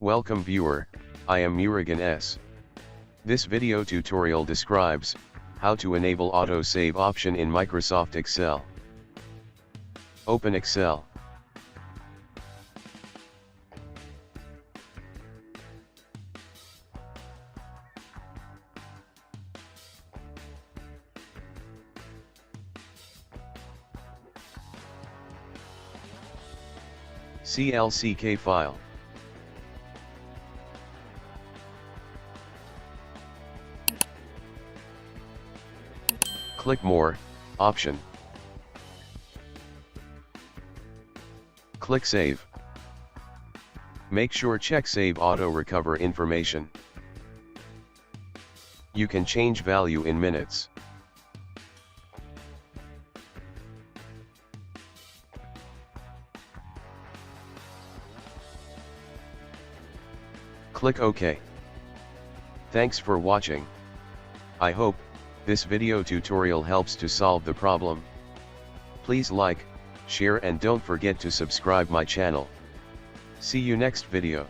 Welcome viewer, I am Murugan S. This video tutorial describes how to enable auto-save option in Microsoft Excel. Open Excel. CLCK file. Click More, option. Click Save. Make sure check Save Auto Recover Information. You can change value in minutes. Click OK. Thanks for watching. I hope this video tutorial helps to solve the problem. Please like, share and don't forget to subscribe my channel. See you next video.